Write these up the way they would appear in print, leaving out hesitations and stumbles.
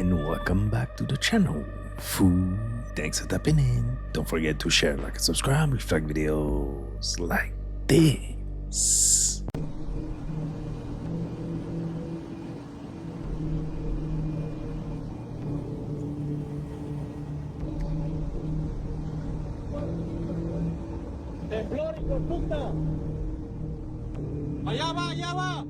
and welcome back to the channel. Foo, thanks for tapping in. Don't forget to share, like, and subscribe if you like videos like this. ¡Temblor, hijo de puta! ¡Allá va, allá va!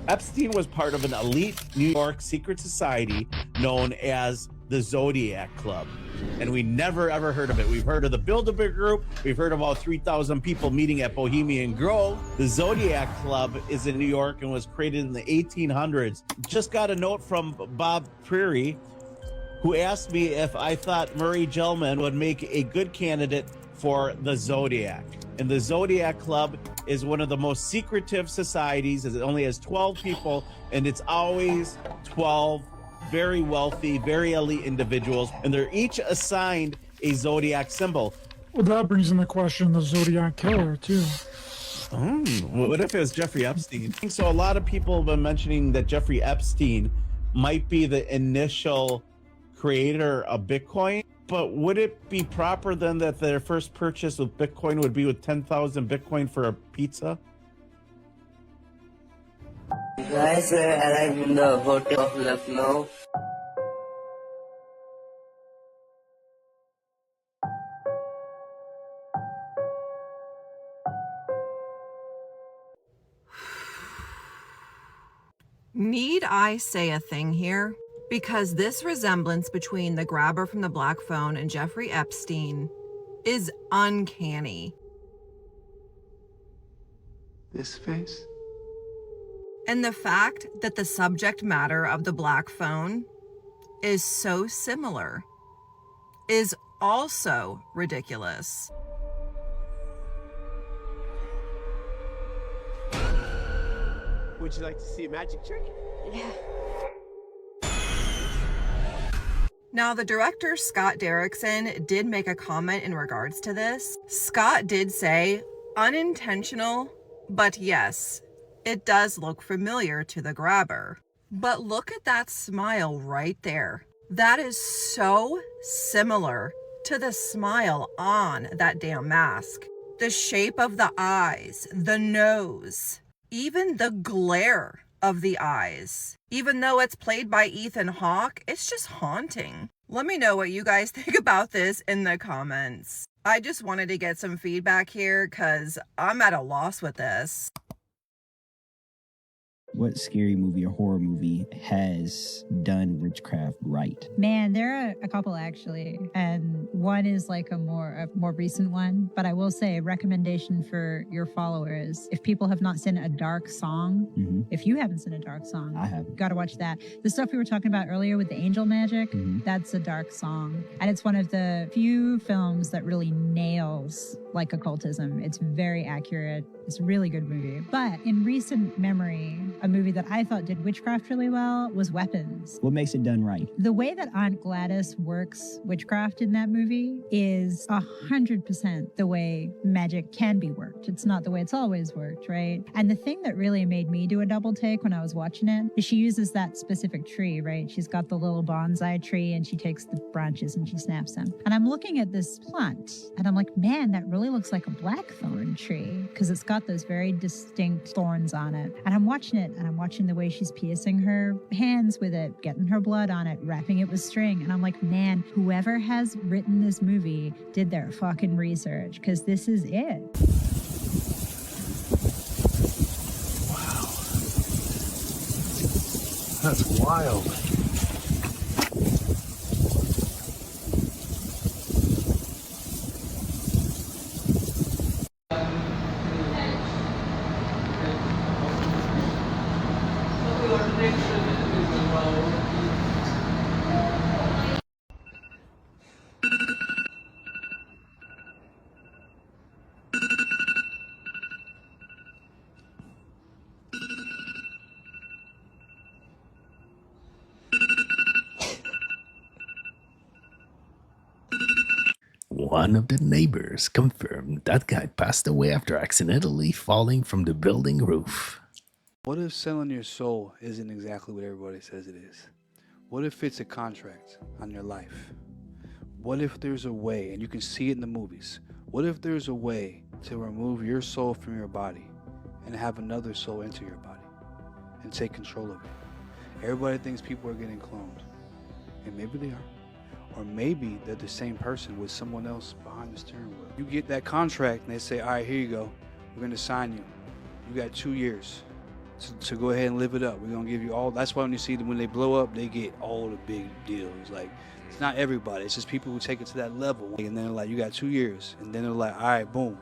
Epstein was part of an elite New York secret society known as the Zodiac Club. And we never ever heard of it. We've heard of the Bilderberg Group. We've heard about 3,000 people meeting at Bohemian Grove. The Zodiac Club is in New York and was created in the 1800s. Just got a note from Bob Prairie, who asked me if I thought Murray Gell-Mann would make a good candidate for the Zodiac. And the Zodiac Club is one of the most secretive societies. It only has 12 people, and it's always 12 very wealthy, very elite individuals, and they're each assigned a Zodiac symbol. Well, that brings into question the Zodiac Killer, too. Oh, what if it was Jeffrey Epstein? So a lot of people have been mentioning that Jeffrey Epstein might be the initial creator of Bitcoin. But would it be proper then that their first purchase with Bitcoin would be with 10,000 Bitcoin for a pizza? Guys, I arrived in the hotel of Lucknow. Need I say a thing here? Because this resemblance between the grabber from the black phone and Jeffrey Epstein is uncanny. This face? And the fact that the subject matter of the black phone is so similar is also ridiculous. Would you like to see a magic trick? Yeah. Now, the director, Scott Derrickson, did make a comment in regards to this. Scott did say, unintentional, but yes, it does look familiar to the grabber. But look at that smile right there. That is so similar to the smile on that damn mask. The shape of the eyes, the nose, even the glare of the eyes. Even though it's played by Ethan Hawke, it's just haunting. Let me know what you guys think about this in the comments. I just wanted to get some feedback here because I'm at a loss with this. What scary movie or horror movie has done witchcraft right? Man, there are a couple actually, and one is like a more recent one. But I will say, a recommendation for your followers: if people have not seen A Dark Song, if you haven't seen A Dark Song, I have. Got to watch that. The stuff we were talking about earlier with the angel magic, that's A Dark Song, and it's one of the few films that really nails like occultism. It's very accurate. It's a really good movie. But in recent memory, a movie that I thought did witchcraft really well was Weapons. What makes it done right? The way that Aunt Gladys works witchcraft in that movie is 100% the way magic can be worked. It's not the way it's always worked, right? And the thing that really made me do a double take when I was watching it is she uses that specific tree, right? She's got the little bonsai tree and she takes the branches and she snaps them. And I'm looking at this plant and I'm like, man, that really looks like a blackthorn tree because it's got those very distinct thorns on it. And I'm watching it and I'm watching the way she's piercing her hands with it, getting her blood on it, wrapping it with string. And I'm like, man, whoever has written this movie did their fucking research because this is it. Wow. That's wild. One of the neighbors confirmed that guy passed away after accidentally falling from the building roof. What if selling your soul isn't exactly what everybody says it is? What if it's a contract on your life? What if there's a way, and you can see it in the movies, what if there's a way to remove your soul from your body and have another soul enter your body and take control of it? Everybody thinks people are getting cloned, and maybe they are. Or maybe they're the same person with someone else behind the steering wheel. You get that contract and they say, all right, here you go. We're gonna sign you. You got 2 years to go ahead and live it up. We're gonna give you all. That's why when you see them, when they blow up, they get all the big deals. Like, it's not everybody. It's just people who take it to that level. And then they're like, you got 2 years. And then they're like, all right, boom.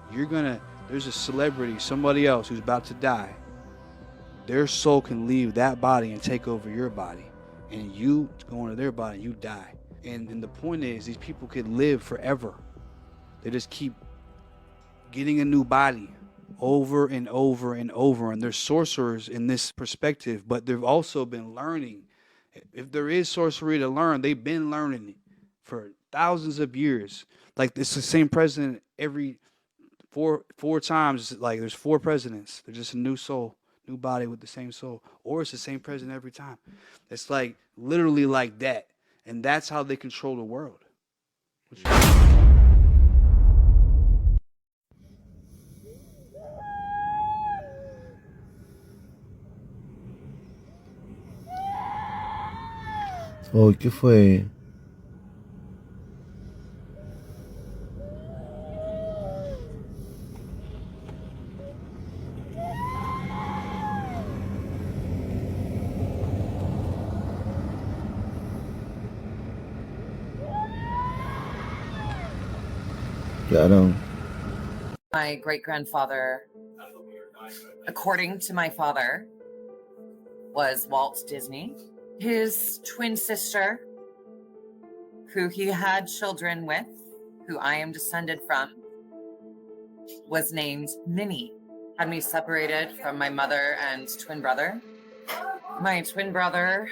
There's a celebrity, somebody else who's about to die. Their soul can leave that body and take over your body. And you go into their body and you die. And the point is, these people could live forever. They just keep getting a new body over and over and over. And they're sorcerers in this perspective, but they've also been learning. If there is sorcery to learn, they've been learning it for thousands of years. Like, it's the same president every four times. Like, there's 4 presidents. They're just a new soul, new body with the same soul. Or it's the same president every time. It's like literally like that. And that's how they control the world. Oh, ¿qué fue? Claro. My great-grandfather, according to my father, was Walt Disney. His twin sister, who he had children with, who I am descended from, was named Minnie. Had me separated from my mother and twin brother. My twin brother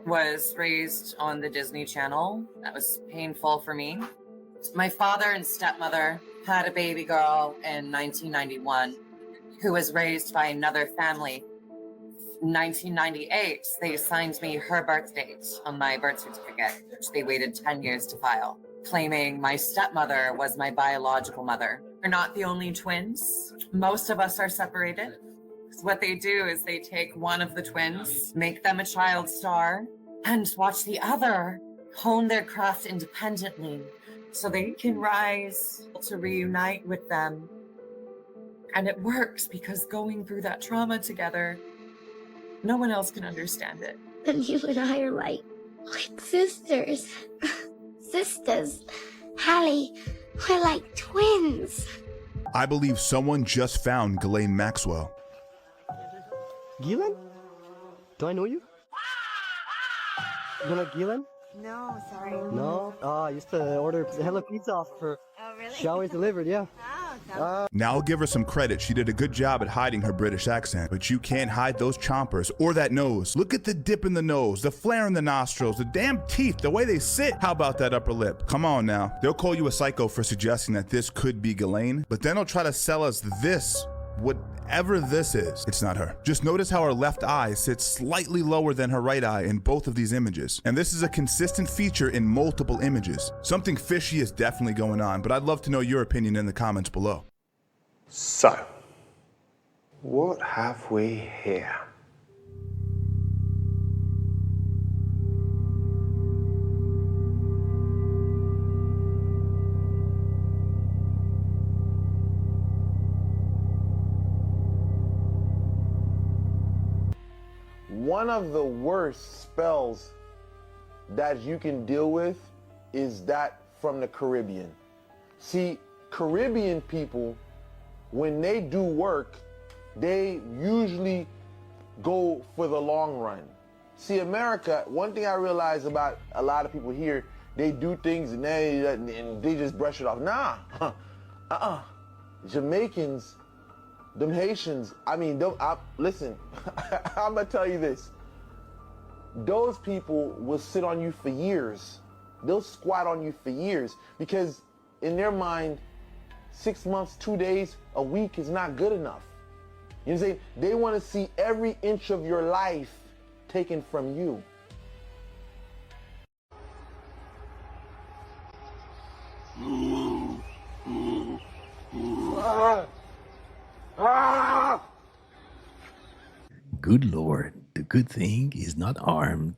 was raised on the Disney Channel. That was painful for me. My father and stepmother had a baby girl in 1991 who was raised by another family. In 1998, they assigned me her birth date on my birth certificate, which they waited 10 years to file, claiming my stepmother was my biological mother. We're not the only twins. Most of us are separated. So what they do is they take one of the twins, make them a child star, and watch the other hone their craft independently so they can rise to reunite with them. And it works because going through that trauma together, no one else can understand it. And you and I are like sisters. Sisters. Hallie, we're like twins. I believe someone just found Ghislaine Maxwell. Ghislaine? Do I know you? You know Ghislaine? No, sorry. No? I used to order hella pizza off her. Oh, really? She always delivered, yeah. Now I'll give her some credit. She did a good job at hiding her British accent, but you can't hide those chompers or that nose. Look at the dip in the nose, the flare in the nostrils, the damn teeth, the way they sit. How about that upper lip? Come on now. They'll call you a psycho for suggesting that this could be Ghislaine, but then they'll try to sell us this, whatever this is. It's not her. Just notice how her left eye sits slightly lower than her right eye in both of these images. And this is a consistent feature in multiple images. Something fishy is definitely going on, but I'd love to know your opinion in the comments below. So, what have we here? One of the worst spells that you can deal with is that from the Caribbean. See, Caribbean people, when they do work, they usually go for the long run. See, America, one thing I realize about a lot of people here, they do things and they just brush it off. Nah, Jamaicans, them Haitians, I mean, listen, I'm gonna tell you this. Those people will sit on you for years. They'll squat on you for years because in their mind, 6 months, 2 days, a week is not good enough. You know what I'm saying? They want to see every inch of your life taken from you. Good Lord, the good thing is not armed.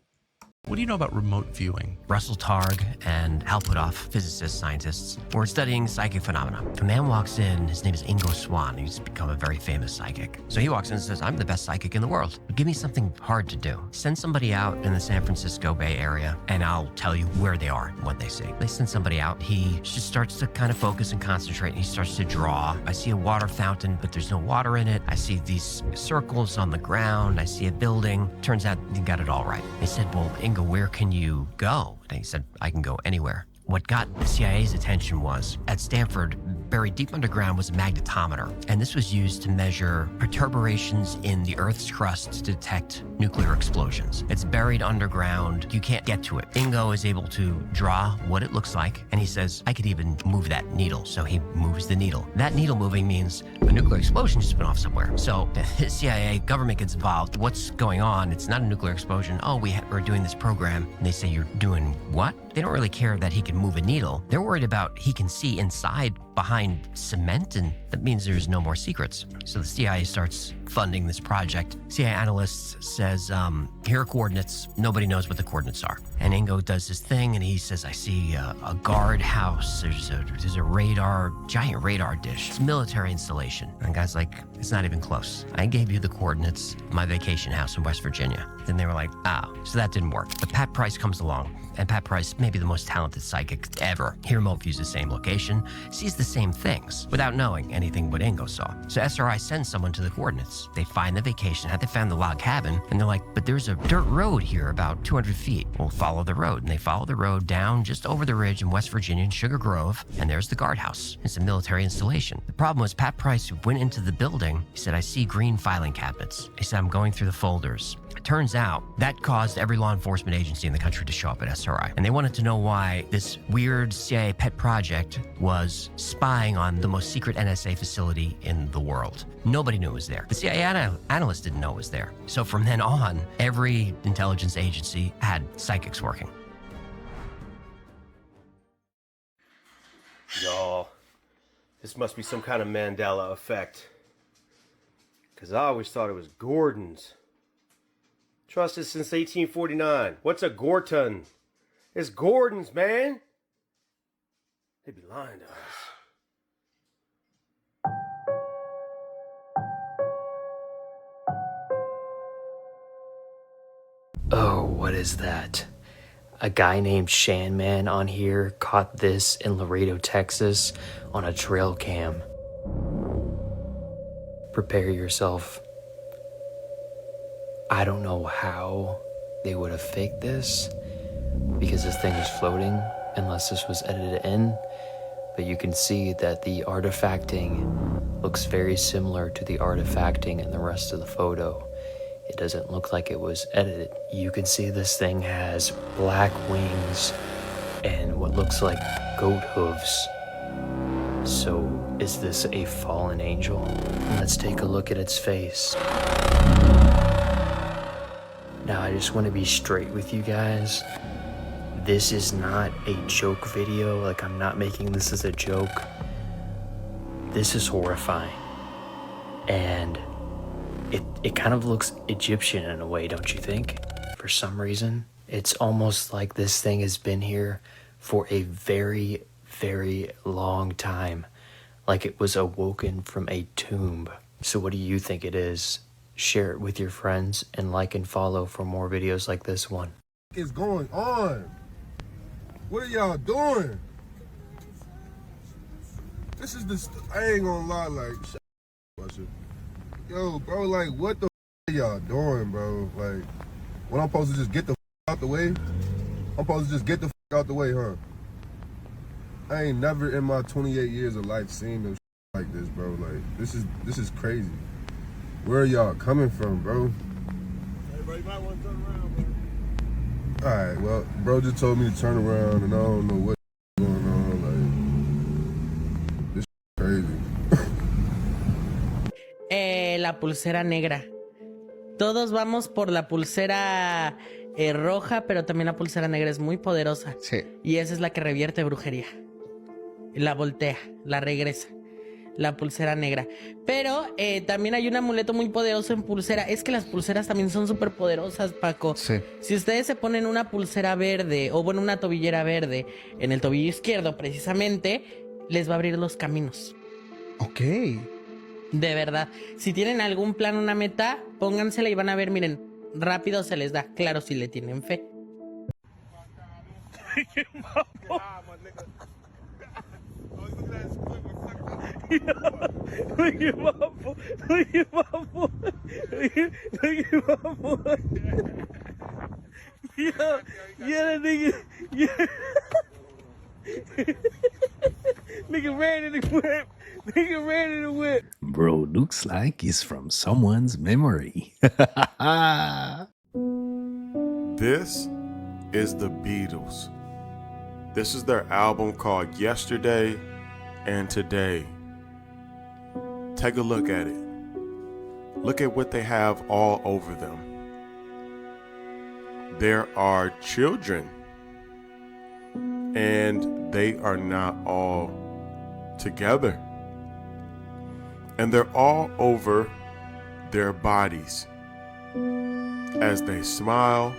What do you know about remote viewing? Russell Targ and Hal Puthoff, physicists, scientists, were studying psychic phenomena. A man walks in, his name is Ingo Swann. He's become a very famous psychic. So he walks in and says, I'm the best psychic in the world. But give me something hard to do. Send somebody out in the San Francisco Bay Area, and I'll tell you where they are and what they see. They send somebody out. He just starts to kind of focus and concentrate, and he starts to draw. I see a water fountain, but there's no water in it. I see these circles on the ground. I see a building. Turns out he got it all right. They said, well, Ingo, where can you go? And he said, I can go anywhere. What got the CIA's attention was, at Stanford, buried deep underground was a magnetometer, and this was used to measure perturbations in the Earth's crust to detect nuclear explosions. It's buried underground. You can't get to it. Ingo is able to draw what it looks like, and he says, I could even move that needle. So he moves the needle. That needle moving means a nuclear explosion just went off somewhere. So the CIA government gets involved. What's going on? It's not a nuclear explosion. Oh, we're doing this program. And they say, you're doing what? They don't really care that he can move a needle. They're worried about he can see inside behind cement, and that means there's no more secrets. So the CIA starts funding this project. CIA analyst says, here are coordinates. Nobody knows what the coordinates are. And Ingo does his thing, and he says, I see a guard house. There's a radar, giant radar dish. It's a military installation. And the guy's like, it's not even close. I gave you the coordinates of my vacation house in West Virginia. Then they were like, so that didn't work. But Pat Price comes along. And Pat Price, maybe the most talented psychic ever. He remote views the same location, sees the same things without knowing anything what Ingo saw. So SRI sends someone to the coordinates. They find the vacation house, they found the log cabin, and they're like, but there's a dirt road here about 200 feet. We'll follow the road. And they follow the road down just over the ridge in West Virginia in Sugar Grove, and there's the guardhouse. It's a military installation. The problem was Pat Price went into the building. He said, I see green filing cabinets. He said, I'm going through the folders. It turns out that caused every law enforcement agency in the country to show up at SRI. And they wanted to know why this weird CIA pet project was spying on the most secret NSA facility in the world. Nobody knew it was there. The CIA analyst didn't know it was there. So from then on, every intelligence agency had psychics working. Y'all, this must be some kind of Mandela effect. Because I always thought it was Gordon's. Trusted since 1849. What's a Gorton? It's Gordon's, man. They'd be lying to us. Oh, what is that? A guy named Shanman on here caught this in Laredo, Texas on a trail cam. Prepare yourself. I don't know how they would have faked this because this thing is floating unless this was edited in, but you can see that the artifacting looks very similar to the artifacting in the rest of the photo. It doesn't look like it was edited. You can see this thing has black wings and what looks like goat hooves. So is this a fallen angel? Let's take a look at its face. Now, I just want to be straight with you guys. This is not a joke video. Like, I'm not making this as a joke. This is horrifying. And it kind of looks Egyptian in a way, don't you think? For some reason. It's almost like this thing has been here for a very, very long time. Like it was awoken from a tomb. So what do you think it is? Share it with your friends and like and follow for more videos like this one. What is going on? What are y'all doing? This is the, I ain't gonna lie, like, yo, bro, like, what the are y'all doing, bro? Like, when I'm supposed to just get the out the way? I'm supposed to just get the out the way, huh? I ain't never in my 28 years of life seen no like this, bro. Like, this is crazy. Where are y'all coming from, bro? Everybody might want to turn around, bro. Alright, well, bro just told me to turn around and I don't know what's going on. la pulsera negra. Todos vamos por la pulsera roja, pero también la pulsera negra es muy poderosa. Sí. Y esa es la que revierte brujería. La voltea, la regresa. La pulsera negra. Pero también hay un amuleto muy poderoso en pulsera. Es que las pulseras también son súper poderosas, Paco. Sí. Si ustedes se ponen una pulsera verde, o bueno, una tobillera verde, en el tobillo izquierdo precisamente, les va a abrir los caminos. Ok. De verdad. Si tienen algún plan, una meta, póngansela y van a ver, miren, rápido se les da. Claro, si le tienen fe. Nigga ran in the whip. Nigga ran in the whip. Bro, looks like it's from someone's memory. This is the Beatles. This is their album called Yesterday and Today. Take a look at it. Look at what they have all over them. There are children, and they are not all together. And they're all over their bodies as they smile.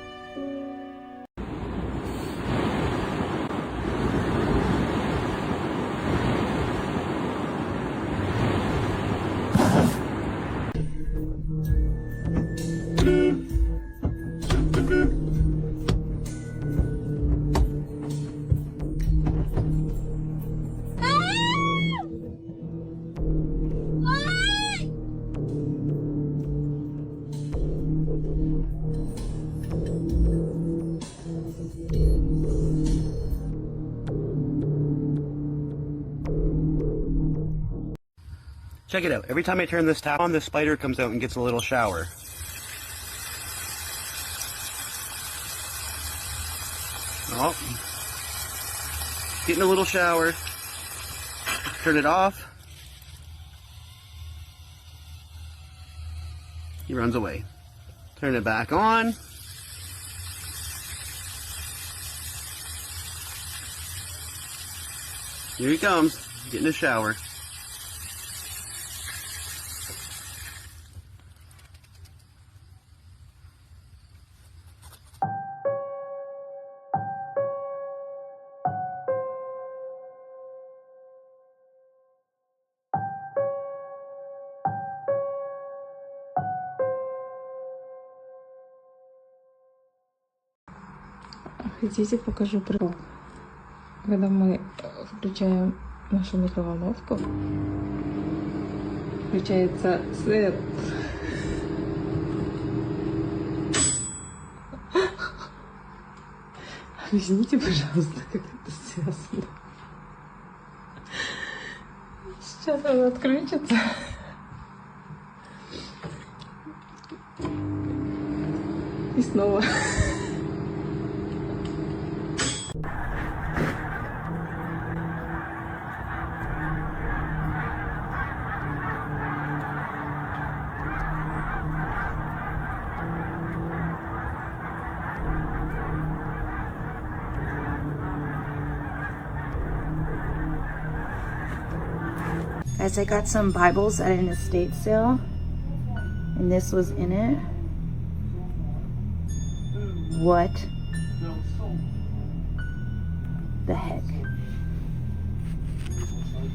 Check it out. Every time I turn this tap on, this spider comes out and gets a little shower. Oh. Getting a little shower. Turn it off. He runs away. Turn it back on. Here he comes, getting a shower. Хотите, покажу прикол? Когда мы включаем нашу микроволновку, включается свет. Объясните, пожалуйста, как это связано. Сейчас она отключится. И снова. Guys, I got some Bibles at an estate sale, and this was in it. What the heck?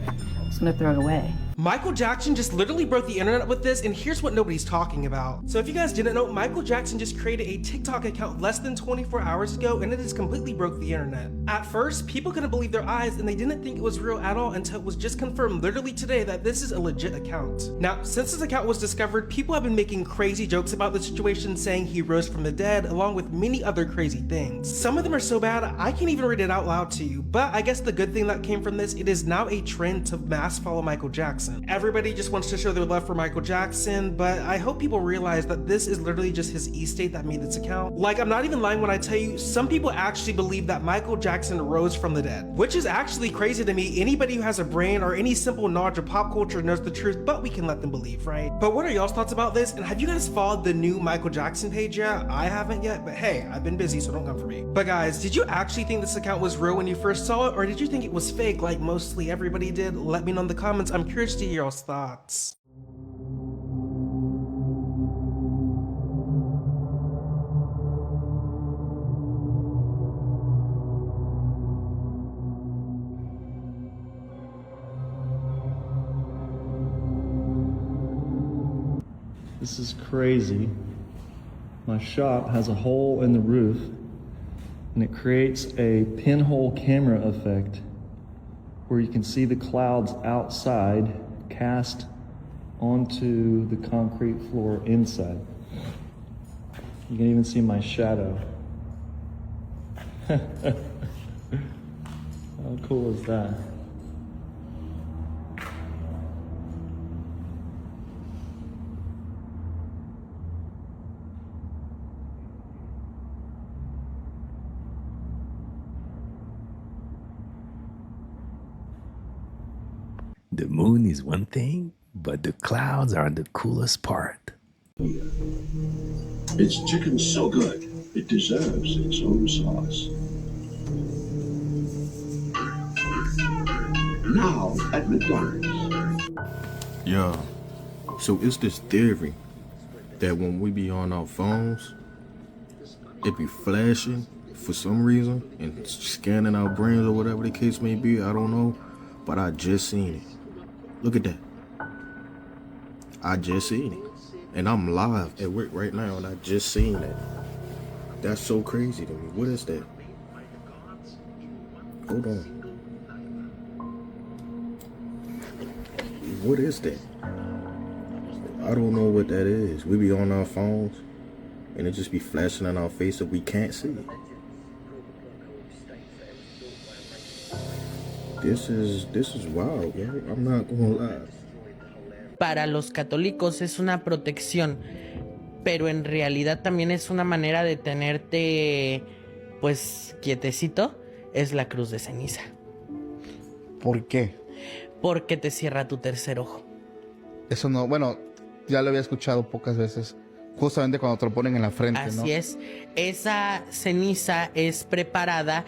I'm just gonna throw it away. Michael Jackson just literally broke the internet with this, and here's what nobody's talking about. So if you guys didn't know, Michael Jackson just created a TikTok account less than 24 hours ago, and it has completely broke the internet. At first, people couldn't believe their eyes, and they didn't think it was real at all until it was just confirmed literally today that this is a legit account. Now, since this account was discovered, people have been making crazy jokes about the situation, saying he rose from the dead, along with many other crazy things. Some of them are so bad, I can't even read it out loud to you, but I guess the good thing that came from this, it is now a trend to mass follow Michael Jackson. Jackson. Everybody just wants to show their love for Michael Jackson, but I hope people realize that this is literally just his estate that made this account. Like, I'm not even lying when I tell you, some people actually believe that Michael Jackson rose from the dead, which is actually crazy to me. Anybody who has a brain or any simple knowledge of pop culture knows the truth, but we can let them believe, right? But what are y'all's thoughts about this? And have you guys followed the new Michael Jackson page yet? I haven't yet, but hey, I've been busy, so don't come for me. But guys, did you actually think this account was real when you first saw it, or did you think it was fake like mostly everybody did? Let me know in the comments. I'm curious to hear y'all's thoughts. This is crazy. My shop has a hole in the roof and it creates a pinhole camera effect where you can see the clouds outside cast onto the concrete floor inside. You can even see my shadow. How cool is that? The moon is one thing, but the clouds are the coolest part. It's chicken so good, it deserves its own sauce. Now at McDonald's. Yeah, so it's this theory that when we be on our phones, it be flashing for some reason and scanning our brains or whatever the case may be, I don't know, but I just seen it. Look at that. I just seen it. And I'm live at work right now and I just seen that. That's so crazy to me. What is that? Hold on. What is that? I don't know what that is. We be on our phones and it just be flashing in our face that we can't see. This is wild, bro. I'm not gonna lie. Para los católicos es una protección, pero en realidad también es una manera de tenerte, pues, quietecito. Es la cruz de ceniza. ¿Por qué? Porque te cierra tu tercer ojo. Eso no, bueno, ya lo había escuchado pocas veces. Justamente cuando te lo ponen en la frente, ¿no? Así es. Esa ceniza es preparada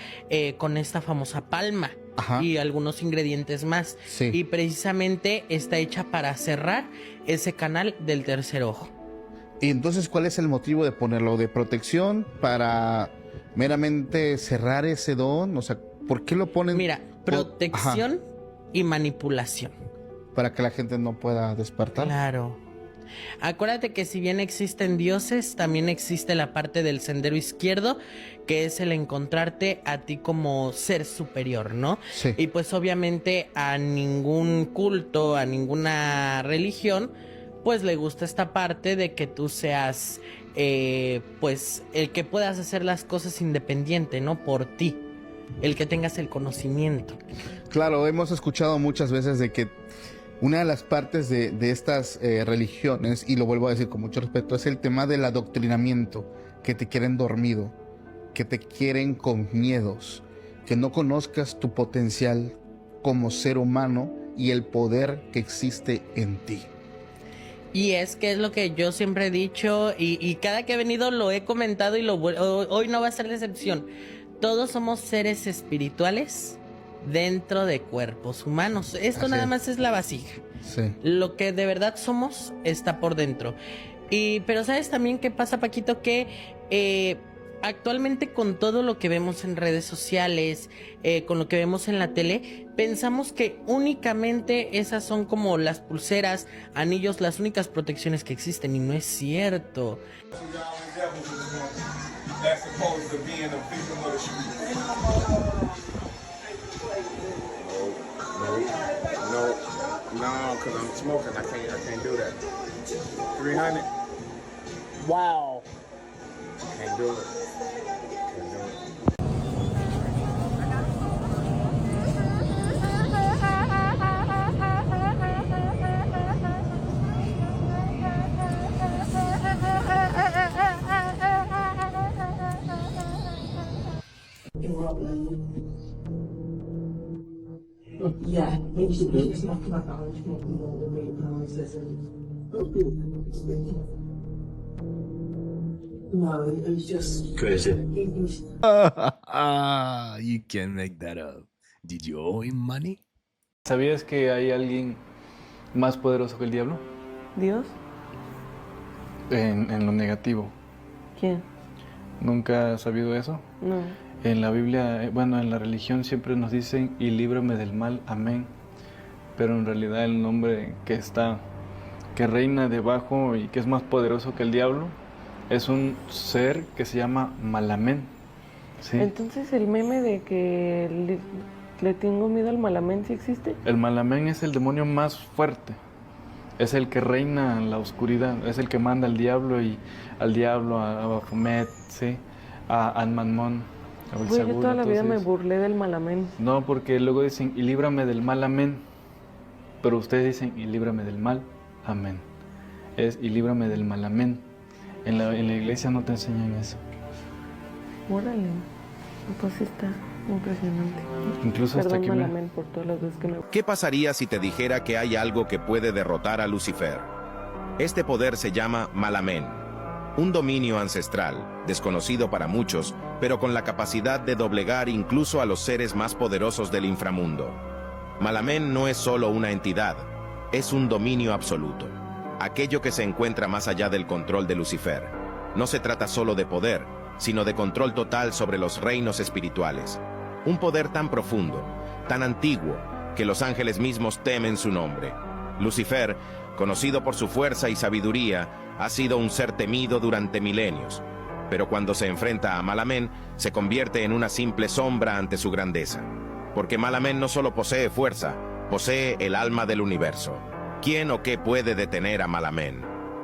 con esta famosa palma. Ajá. Y algunos ingredientes más. Sí. Y precisamente está hecha para cerrar ese canal del tercer ojo. Y entonces, ¿cuál es el motivo de ponerlo? ¿De protección? ¿Para meramente cerrar ese don? O sea, ¿por qué lo ponen? Mira, protección y manipulación. Para que la gente no pueda despertar. Claro. Acuérdate que si bien existen dioses, también existe la parte del sendero izquierdo, que es el encontrarte a ti como ser superior, ¿no? Sí. Y pues obviamente a ningún culto, a ninguna religión, pues le gusta esta parte de que tú seas, pues el que puedas hacer las cosas independiente, ¿no? Por ti, el que tengas el conocimiento. Claro, hemos escuchado muchas veces de que una de las partes de estas religiones, y lo vuelvo a decir con mucho respeto, es el tema del adoctrinamiento, que te quieren dormido, que te quieren con miedos, que no conozcas tu potencial como ser humano y el poder que existe en ti. Y es que es lo que yo siempre he dicho y cada que he venido lo he comentado y hoy no va a ser la excepción. Todos somos seres espirituales dentro de cuerpos humanos. Esto Así nada es. más es la vasija. Sí. Lo que de verdad somos está por dentro. Pero ¿sabes también qué pasa, Paquito? Que actualmente con todo lo que vemos en redes sociales, con lo que vemos en la tele, pensamos que únicamente esas son como las pulseras, anillos, las únicas protecciones que existen, y no es cierto. No, because I'm smoking. I can't do that. 300? Wow. Can't do it. No, it's just Crazy. You can't make that up. Did you owe him money? ¿Sabías que hay alguien más poderoso que el diablo? ¿Dios? En lo negativo. ¿Quién? ¿Nunca has sabido eso? No. En la Biblia, bueno, en la religión siempre nos dicen, y líbrame del mal, amén. Pero en realidad el nombre que reina debajo y que es más poderoso que el diablo, es un ser que se llama Malamén. ¿Sí? Entonces el meme de que le tengo miedo al Malamén, ¿sí existe? El Malamén es el demonio más fuerte. Es el que reina en la oscuridad, es el que manda al diablo a Baphomet, ¿sí? A Anmanmón, a Güey, Belzebú. yo toda la vida me Entonces, burlé del Malamén. no, porque luego dicen, y líbrame del mal, amén. Pero ustedes dicen, y líbrame del mal, amén. Es, y líbrame del mal, amén. En la iglesia no te enseñan eso. Órale, pues sí está impresionante. Incluso hasta Perdón, aquí Malamén, por todas las veces que me... ¿Qué pasaría si te dijera que hay algo que puede derrotar a Lucifer? Este poder se llama Malamén, un dominio ancestral, desconocido para muchos, pero con la capacidad de doblegar incluso a los seres más poderosos del inframundo. Malamén no es solo una entidad, es un dominio absoluto, aquello que se encuentra más allá del control de Lucifer. No se trata solo de poder, sino de control total sobre los reinos espirituales. Un poder tan profundo, tan antiguo, que los ángeles mismos temen su nombre. Lucifer, conocido por su fuerza y sabiduría, ha sido un ser temido durante milenios. Pero cuando se enfrenta a Malamén, se convierte en una simple sombra ante su grandeza. Porque Malamén no solo posee fuerza, posee el alma del universo. ¿Quién o qué puede detener a Malamén?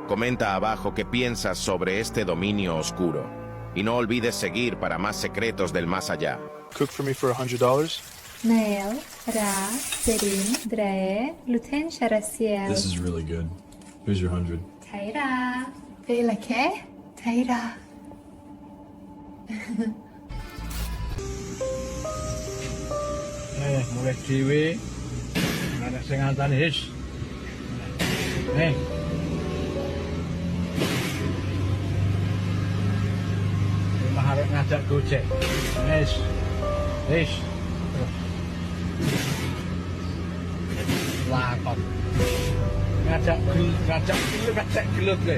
Comenta abajo qué piensas sobre este dominio oscuro. Y no olvides seguir para más secretos del más allá. Cook for me for $100. Nail, Ra, Serin, Drae, Luten Sharasiel. This is really good. Here's your 100. Taira. Taira qué? Taira. Mulai TV, ada sengatan his. Harus ngajak gojek. Lakon. Ngajak gelut le.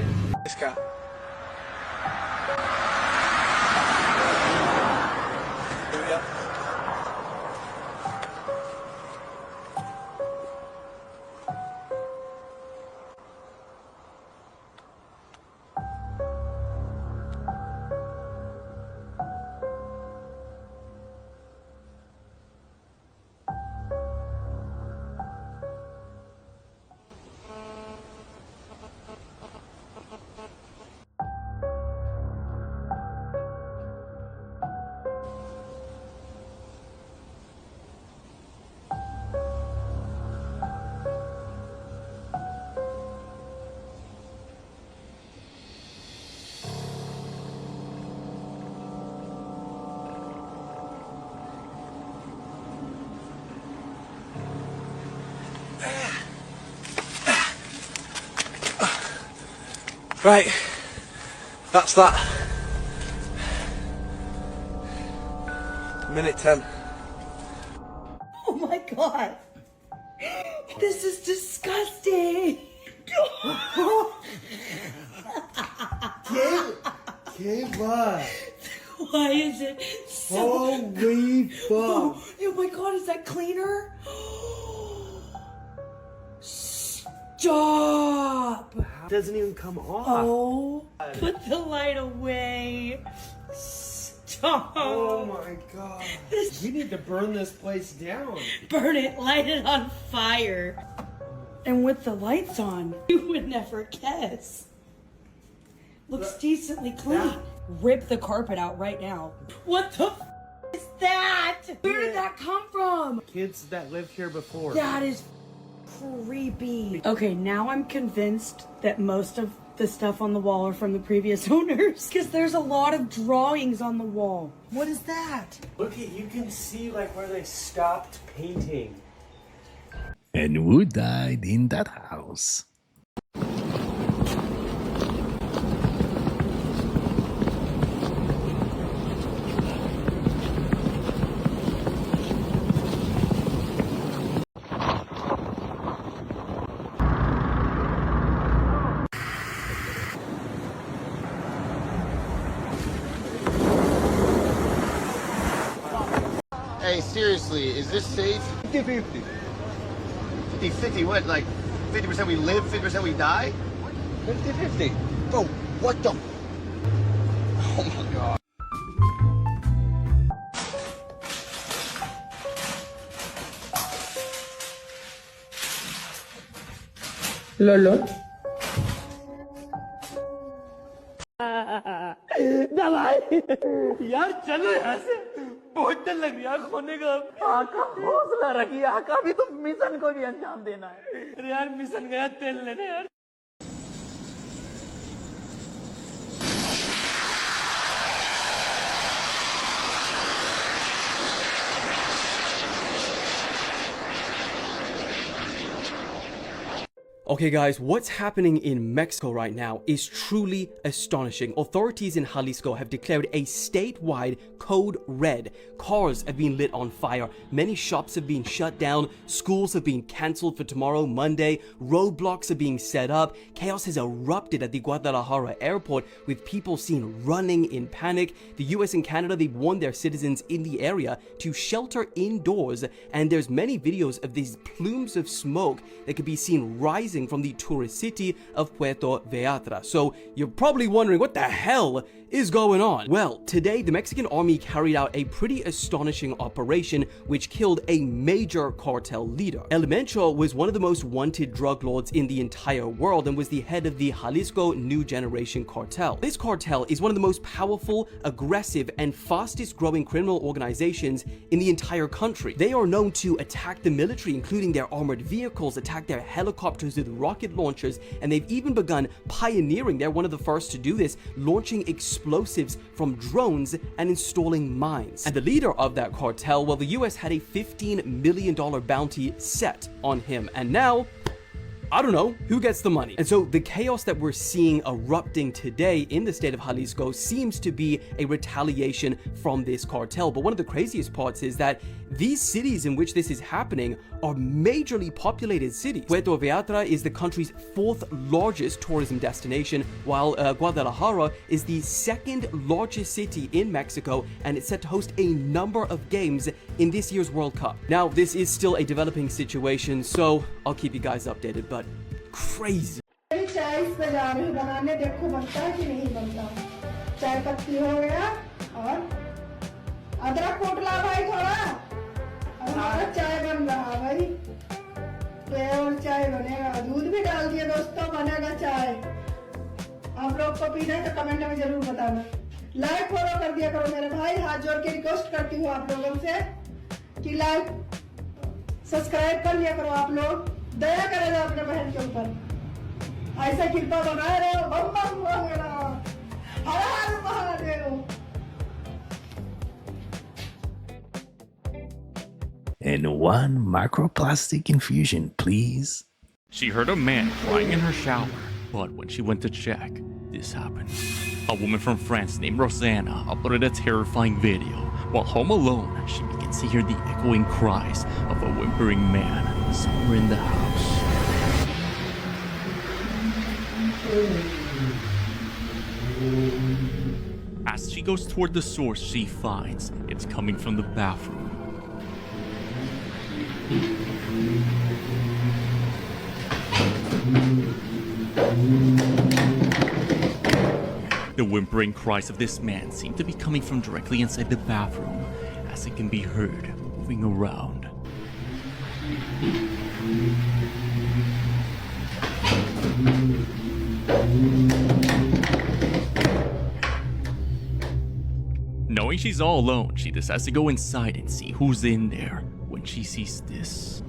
Right, that's that. Minute 10. Oh my god. This is disgusting. Kayla. Why is it so... Holy fuck. Oh my god, is that cleaner? Stop. It doesn't even come off. Oh, put the light away. Stop. Oh my god. We need to burn this place down. Burn it, light it on fire. And with the lights on, you would never guess. Looks decently clean. Rip the carpet out right now. What the is that? Where did that come from? Kids that lived here before. That is creepy. Okay, now I'm convinced that most of the stuff on the wall are from the previous owners because there's a lot of drawings on the wall. What is that? Look at, you can see like where they stopped painting. And who died in that house? Hey, seriously, is this safe? 50-50. 50-50 what? Like 50% we live, 50% we die? 50-50. Bro, what the? Oh my god. Lolo. दवाई यार चलो यहाँ से बहुत डर लग रहा है खोने का आका हौसला रखिए आका भी तो मिशन को भी अंजाम देना है अरे यार मिशन गया तेल लेने यार Okay guys, what's happening in Mexico right now is truly astonishing. Authorities in Jalisco have declared a statewide code red. Cars have been lit on fire, many shops have been shut down, schools have been cancelled for tomorrow, Monday, roadblocks are being set up, chaos has erupted at the Guadalajara airport with people seen running in panic. The US and Canada, they've warned their citizens in the area to shelter indoors, and there's many videos of these plumes of smoke that could be seen rising from the tourist city of Puerto Vallarta. So you're probably wondering what the hell is going on? Well, today the Mexican army carried out a pretty astonishing operation which killed a major cartel leader. El Mencho was one of the most wanted drug lords in the entire world and was the head of the Jalisco New Generation Cartel. This cartel is one of the most powerful, aggressive, and fastest growing criminal organizations in the entire country. They are known to attack the military, including their armored vehicles, attack their helicopters with rocket launchers, and they've even begun pioneering, they're one of the first to do this, launching explosives from drones and installing mines. And the leader of that cartel, well, the US had a $15 million bounty set on him, and now I don't know who gets the money. And so the chaos that we're seeing erupting today in the state of Jalisco seems to be a retaliation from this cartel. But one of the craziest parts is that these cities in which this is happening are majorly populated cities. Puerto Vallarta is the country's 4th largest tourism destination, while Guadalajara is the 2nd largest city in Mexico, and it's set to host a number of games in this year's World Cup. Now, this is still a developing situation, so I'll keep you guys updated, but crazy. चाय इस पे जा रही हूँ बनाने, देखो बनता है कि नहीं बनता। चाय पत्ती हो गया और अदरक कूट ला भाई थोड़ा। हमारा चाय बन रहा भाई। केवल चाय बनेगा, दूध भी डाल दिए दोस्तों, बनेगा चाय। आप लोग को पीना है तो कमेंट में जरूर बताना। लाइक फॉलो कर दिया करो मेरे भाई, हाथ जोड़ के रिक्वेस्ट करती हूँ आप लोगों से कि लाइक सब्सक्राइब कर लिया करो आप लोग। दया करेगा अपने बहन के ऊपर, ऐसा कृपा बनाए रहो। बम बम वगैरह, हर हर Mahadev. And one microplastic infusion, please. She heard a man crying in her shower, but when she went to check, this happened. A woman from France named Rosanna uploaded a terrifying video. While home alone, she begins to hear the echoing cries of a whimpering man somewhere in the house. As she goes toward the source, she finds it's coming from the bathroom. The whimpering cries of this man seem to be coming from directly inside the bathroom, as it can be heard moving around. Knowing she's all alone, she decides to go inside and see who's in there when she sees this.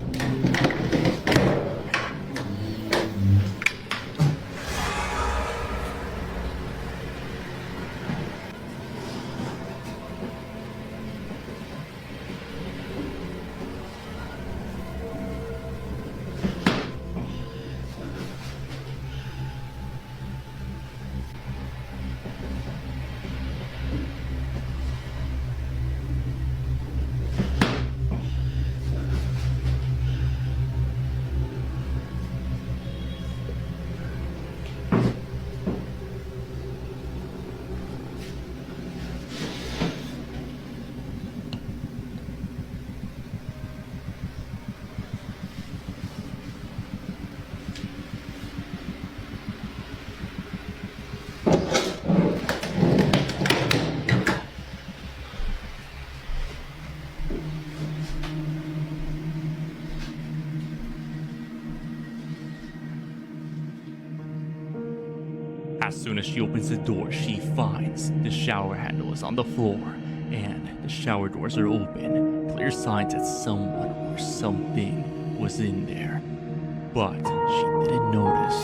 As soon as she opens the door, she finds the shower handle is on the floor and the shower doors are open. Clear signs that someone or something was in there. But she didn't notice.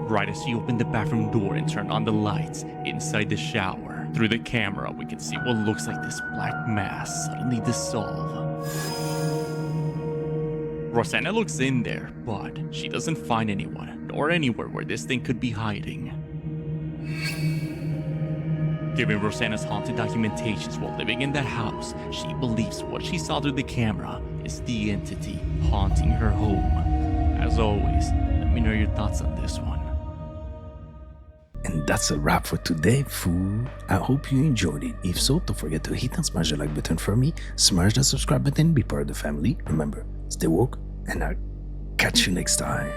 Right as she opened the bathroom door and turned on the lights inside the shower, through the camera we can see what looks like this black mass suddenly dissolve. Rosanna looks in there, but she doesn't find anyone, nor anywhere where this thing could be hiding. Given Rosanna's haunted documentations while living in that house, she believes what she saw through the camera is the entity haunting her home. As always, let me know your thoughts on this one. And that's a wrap for today, fool. I hope you enjoyed it. If so, don't forget to hit and smash the like button for me, smash the subscribe button, be part of the family. Remember, stay woke, and I'll catch you next time.